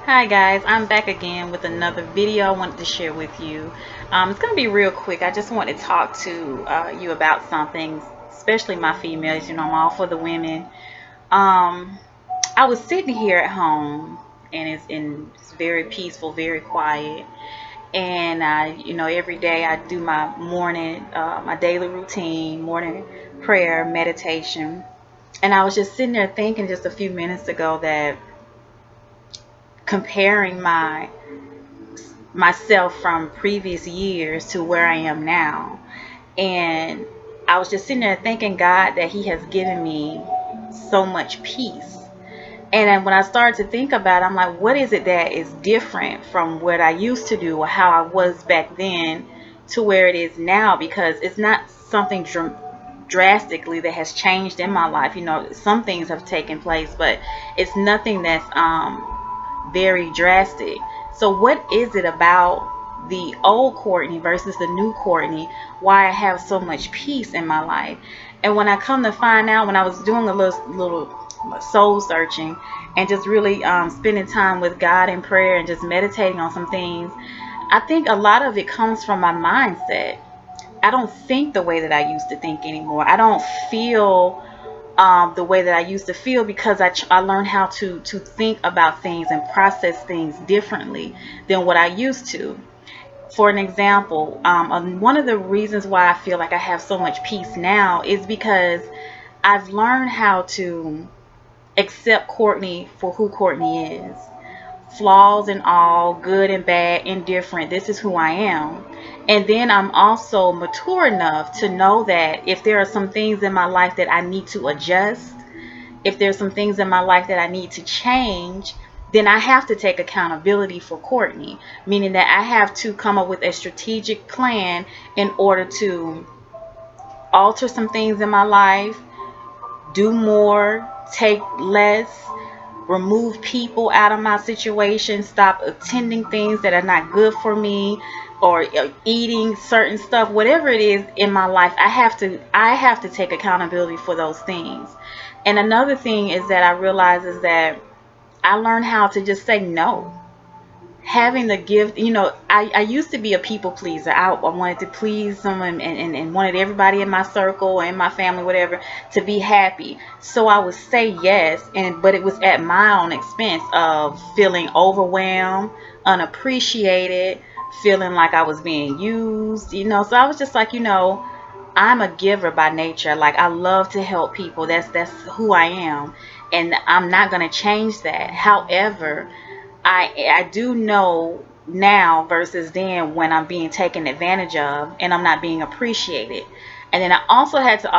Hi guys, I'm back again with another video I wanted to share with you. It's going to be real quick. I just want to talk to you about something, especially my females. I'm all for the women. I was sitting here at home, and it's very peaceful, very quiet. And every day I do my my daily routine, morning prayer, meditation. And I was just sitting there thinking just a few minutes ago that comparing myself from previous years to where I am now. And I was just sitting there thanking God that He has given me so much peace. And then when I started to think about it, I'm like, what is it that is different from what I used to do or how I was back then to where it is now? Because it's not something drastically that has changed in my life. Some things have taken place, but it's nothing that's very drastic. So what is it about the old Courtney versus the new Courtney, why I have so much peace in my life? And when I come to find out, when I was doing a little soul searching and just really spending time with God in prayer and just meditating on some things, I think a lot of it comes from my mindset. I don't think the way that I used to think anymore. I don't feel the way that I used to feel because I learned how to think about things and process things differently than what I used to. For an example, one of the reasons why I feel like I have so much peace now is because I've learned how to accept Courtney for who Courtney is. Flaws and all, good and bad, indifferent. This is who I am. And then I'm also mature enough to know that if there are some things in my life that I need to adjust, if there's some things in my life that I need to change, then I have to take accountability for Courtney, meaning that I have to come up with a strategic plan in order to alter some things in my life, do more, take less, remove people out of my situation, stop attending things that are not good for me, or eating certain stuff, whatever it is in my life. I have to take accountability for those things. And another thing is that I realize is that I learned how to just say no. Having the gift, I used to be a people pleaser. I wanted to please someone and wanted everybody in my circle or in my family, whatever, to be happy. So I would say yes, but it was at my own expense of feeling overwhelmed, unappreciated, feeling like I was being used, So I was just like, I'm a giver by nature. Like, I love to help people. That's who I am, and I'm not going to change that. However, I do know now versus then when I'm being taken advantage of and I'm not being appreciated. And then I also had to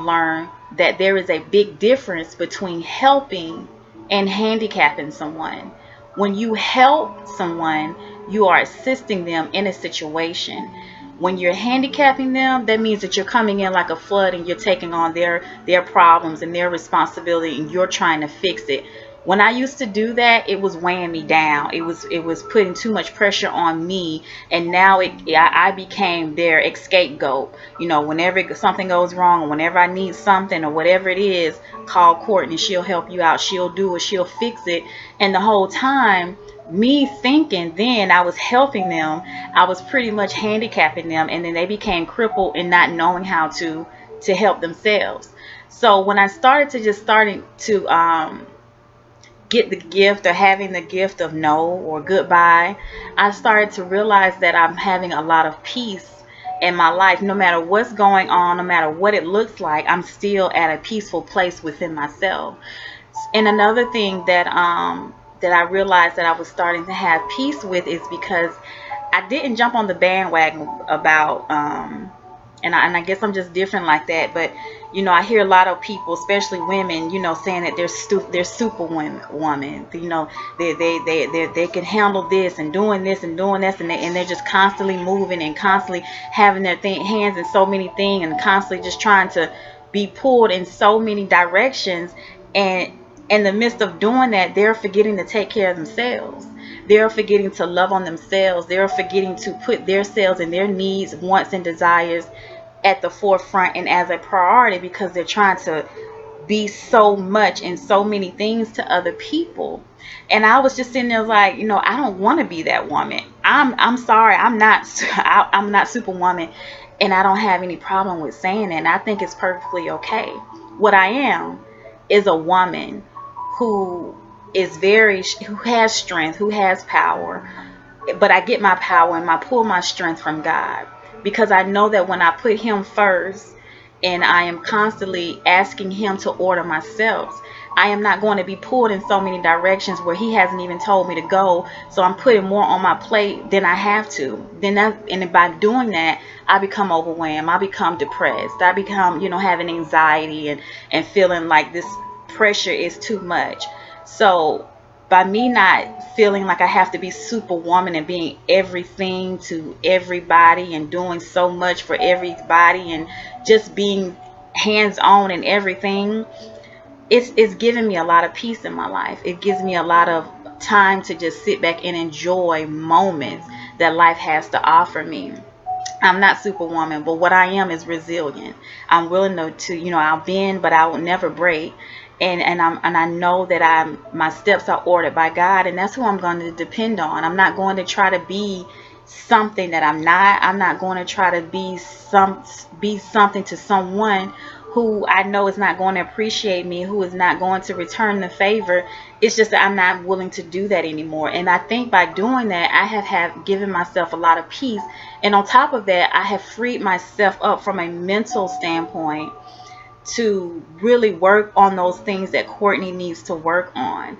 learn that there is a big difference between helping and handicapping someone. When you help someone, you are assisting them in a situation. When you're handicapping them, that means that you're coming in like a flood and you're taking on their problems and their responsibility, and you're trying to fix it. When I used to do that, it was weighing me down. It was putting too much pressure on me, and now I became their scapegoat. Whenever something goes wrong, or whenever I need something, or whatever it is, call Courtney. She'll help you out. She'll do it. She'll fix it. And the whole time, me thinking then I was helping them, I was pretty much handicapping them, and then they became crippled and not knowing how to help themselves. So when I starting to get the gift or having the gift of no or goodbye, I started to realize that I'm having a lot of peace in my life. No matter what's going on, no matter what it looks like, I'm still at a peaceful place within myself. And another thing that I realized that I was starting to have peace with is because I didn't jump on the bandwagon about and I guess I'm just different like that. But I hear a lot of people, especially women, saying that they're superwoman. They can handle this and doing this and doing this, and they're just constantly moving and constantly having their hands in so many things, and constantly just trying to be pulled in so many directions. And in the midst of doing that, they're forgetting to take care of themselves. They're forgetting to love on themselves. They're forgetting to put themselves and their needs, wants, and desires at the forefront and as a priority, because they're trying to be so much and so many things to other people. And I was just sitting there like, I don't want to be that woman. I'm sorry, I'm not Superwoman, and I don't have any problem with saying it. And I think it's perfectly okay. What I am is a woman who who has strength, who has power. But I get my power and I pull my strength from God, because I know that when I put Him first and I am constantly asking Him to order my steps, I am not going to be pulled in so many directions where He hasn't even told me to go. So I'm putting more on my plate than I have to. And by doing that, I become overwhelmed. I become depressed. I become, having anxiety and feeling like this pressure is too much. So by me not feeling like I have to be Superwoman and being everything to everybody and doing so much for everybody and just being hands-on and everything, it's giving me a lot of peace in my life. It gives me a lot of time to just sit back and enjoy moments that life has to offer me. I'm not Superwoman, but what I am is resilient. I'm willing to I'll bend, but I will never break. And I know that my steps are ordered by God, and that's who I'm going to depend on. I'm not going to try to be something that I'm not. I'm not going to try to be something to someone who I know is not going to appreciate me, who is not going to return the favor. It's just that I'm not willing to do that anymore. And I think by doing that, I have given myself a lot of peace. And on top of that, I have freed myself up from a mental standpoint to really work on those things that Courtney needs to work on,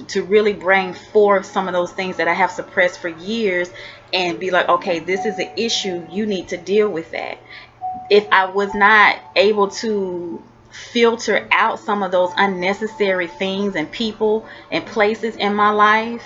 to really bring forth some of those things that I have suppressed for years and be like, okay, this is an issue. You need to deal with that. If I was not able to filter out some of those unnecessary things and people and places in my life,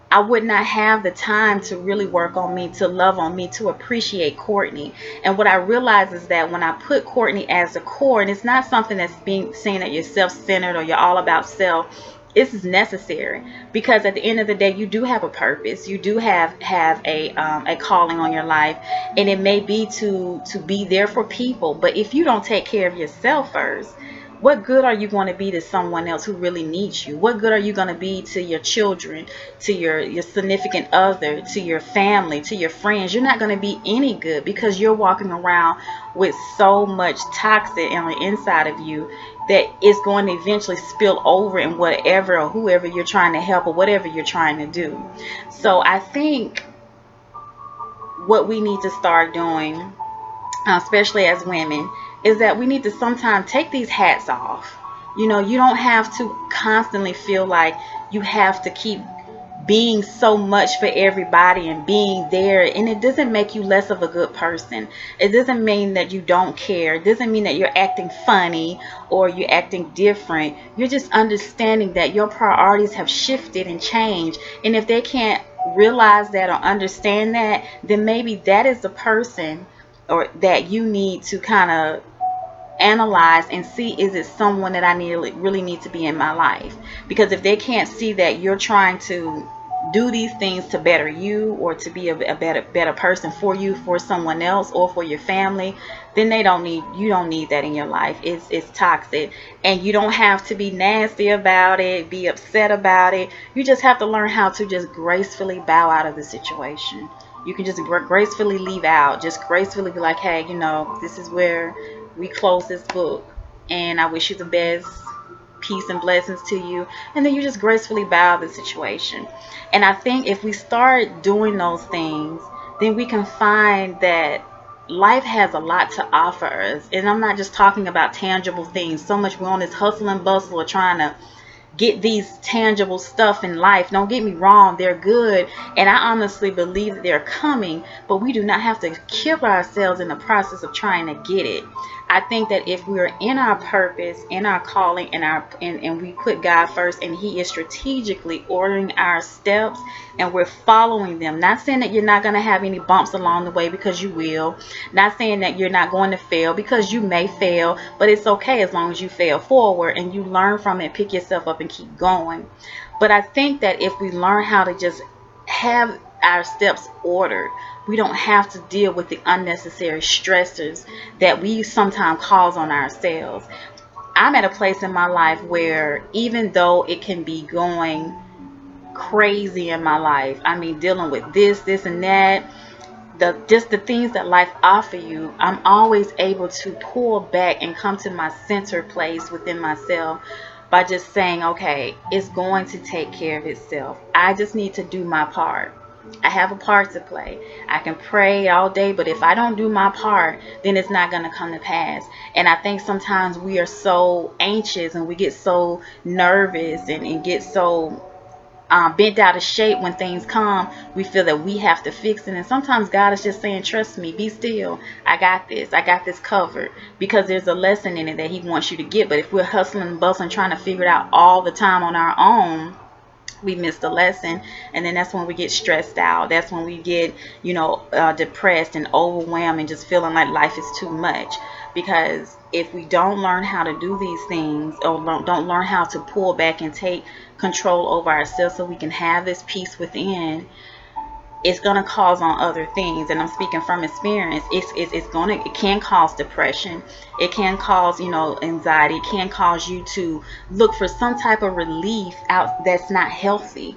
I would not have the time to really work on me, to love on me, to appreciate Courtney. And what I realize is that when I put Courtney as the core, and it's not something that's being seen that you're self-centered or you're all about self, this is necessary, because at the end of the day, you do have a purpose. You do have a calling on your life, and it may be to be there for people. But if you don't take care of yourself first, what good are you going to be to someone else who really needs you? What good are you going to be to your children, to your significant other, to your family, to your friends? You're not going to be any good, because you're walking around with so much toxic on the inside of you that it's going to eventually spill over in whatever or whoever you're trying to help or whatever you're trying to do. So I think what we need to start doing, especially as women, is that we need to sometimes take these hats off. You don't have to constantly feel like you have to keep being so much for everybody and being there. And it doesn't make you less of a good person. It doesn't mean that you don't care. It doesn't mean that you're acting funny or you're acting different. You're just understanding that your priorities have shifted and changed. And if they can't realize that or understand that, then maybe that is the person or that you need to kind of analyze and see, is it someone that I really need to be in my life? Because if they can't see that you're trying to do these things to better you or to be a better person for you, for someone else, or for your family, then you don't need that in your life. It's toxic, and you don't have to be nasty about it, be upset about it. You just have to learn how to just gracefully bow out of the situation. You can just gracefully leave out, just gracefully be like, hey, this is where we close this book, and I wish you the best, peace and blessings to you. And then you just gracefully bow the situation. And I think if we start doing those things, then we can find that life has a lot to offer us. And I'm not just talking about tangible things. So much we're on this hustle and bustle of trying to get these tangible stuff in life. Don't get me wrong, they're good, and I honestly believe that they're coming, but we do not have to kill ourselves in the process of trying to get it. I think that if we're in our purpose, in our calling, and we put God first, and He is strategically ordering our steps, and we're following them. Not saying that you're not going to have any bumps along the way, because you will. Not saying that you're not going to fail, because you may fail, but it's okay as long as you fail forward and you learn from it, pick yourself up and keep going. But I think that if we learn how to just have our steps ordered, we don't have to deal with the unnecessary stressors that we sometimes cause on ourselves. I'm at a place in my life where even though it can be going crazy in my life, I mean, dealing with this and that, just the things that life offer you, I'm always able to pull back and come to my center place within myself by just saying, okay, it's going to take care of itself. I just need to do my part. I have a part to play. I can pray all day, but if I don't do my part, then it's not going to come to pass. And I think sometimes we are so anxious and we get so nervous and get so bent out of shape when things come. We feel that we have to fix it, and sometimes God is just saying, trust me, be still, I got this covered, because there's a lesson in it that he wants you to get. But if we're hustling and bustling trying to figure it out all the time on our own, we miss the lesson, and then that's when we get stressed out. That's when we get, depressed and overwhelmed and just feeling like life is too much. Because if we don't learn how to do these things, or don't learn how to pull back and take control over ourselves so we can have this peace within, it's going to cause on other things. And I'm speaking from experience. It can cause depression. It can cause, anxiety. It can cause you to look for some type of relief out that's not healthy.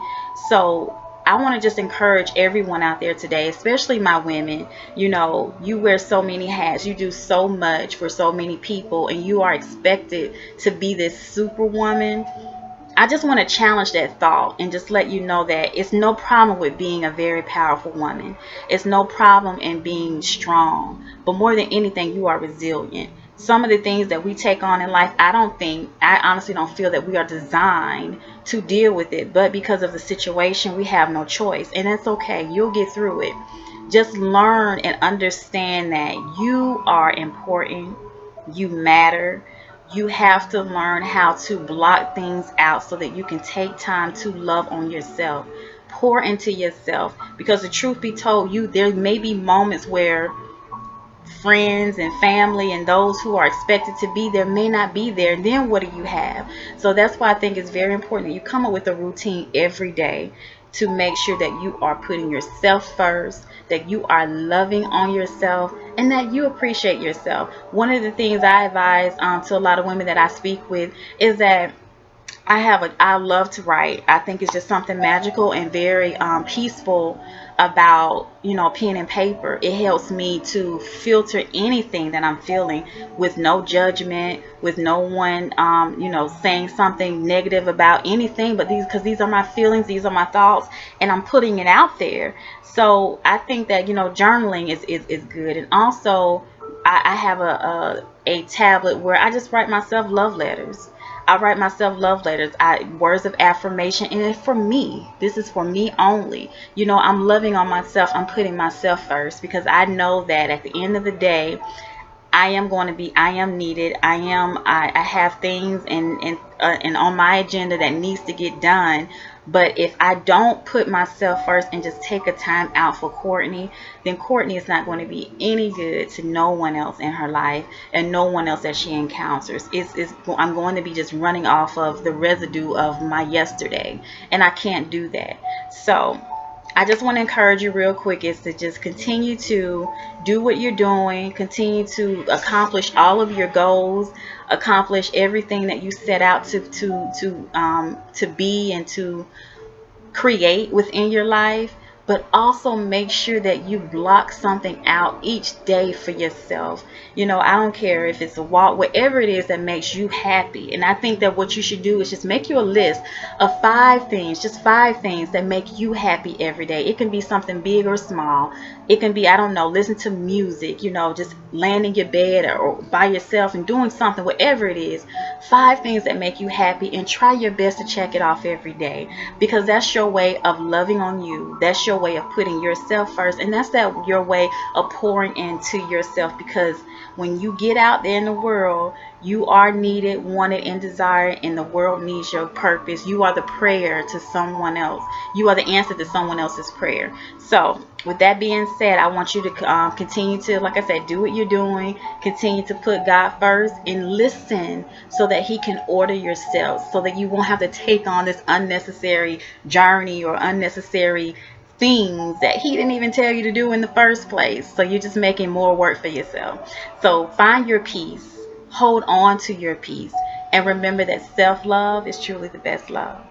So I want to just encourage everyone out there today, especially my women. You wear so many hats. You do so much for so many people, and you are expected to be this superwoman. I just want to challenge that thought and just let you know that it's no problem with being a very powerful woman. It's no problem in being strong. But more than anything, you are resilient. Some of the things that we take on in life, I honestly don't feel that we are designed to deal with it. But because of the situation, we have no choice. And that's okay. You'll get through it. Just learn and understand that you are important. You matter. You have to learn how to block things out so that you can take time to love on yourself. Pour into yourself. Because the truth be told, there may be moments where friends and family and those who are expected to be there may not be there. And then what do you have? So that's why I think it's very important that you come up with a routine every day to make sure that you are putting yourself first, that you are loving on yourself, and that you appreciate yourself. One of the things I advise to a lot of women that I speak with is that I love to write. I think it's just something magical and very peaceful about, pen and paper. It helps me to filter anything that I'm feeling with no judgment, with no one, saying something negative about anything, but because these are my feelings, these are my thoughts, and I'm putting it out there. So I think that, journaling is good. And also I have a tablet where I just write myself love letters. I write myself love letters, words of affirmation, and it's for me. This is for me only. I'm loving on myself. I'm putting myself first, because I know that at the end of the day, I am needed. I have things and on my agenda that needs to get done. But if I don't put myself first and just take a time out for Courtney, then Courtney is not going to be any good to no one else in her life and no one else that she encounters. I'm going to be just running off of the residue of my yesterday, and I can't do that. So I just want to encourage you real quick is to just continue to do what you're doing, continue to accomplish all of your goals, accomplish everything that you set out to be and to create within your life. But also make sure that you block something out each day for yourself. I don't care if it's a walk, whatever it is that makes you happy. And I think that what you should do is just make you a list of 5 things, just 5 things that make you happy every day. It can be something big or small. It can be, I don't know, listen to music, just laying in your bed or by yourself and doing something, whatever it is. 5 things that make you happy, and try your best to check it off every day, because that's your way of loving on you. That's your way of putting yourself first, and that's your way of pouring into yourself, because when you get out there in the world, you are needed, wanted, and desired, and the world needs your purpose. You are the prayer to someone else. You are the answer to someone else's prayer. So with that being said, I want you to continue to, like I said, do what you're doing. Continue to put God first and listen so that He can order your steps, so that you won't have to take on this unnecessary journey or unnecessary things that He didn't even tell you to do in the first place. So you're just making more work for yourself. So find your peace. Hold on to your peace. And remember that self-love is truly the best love.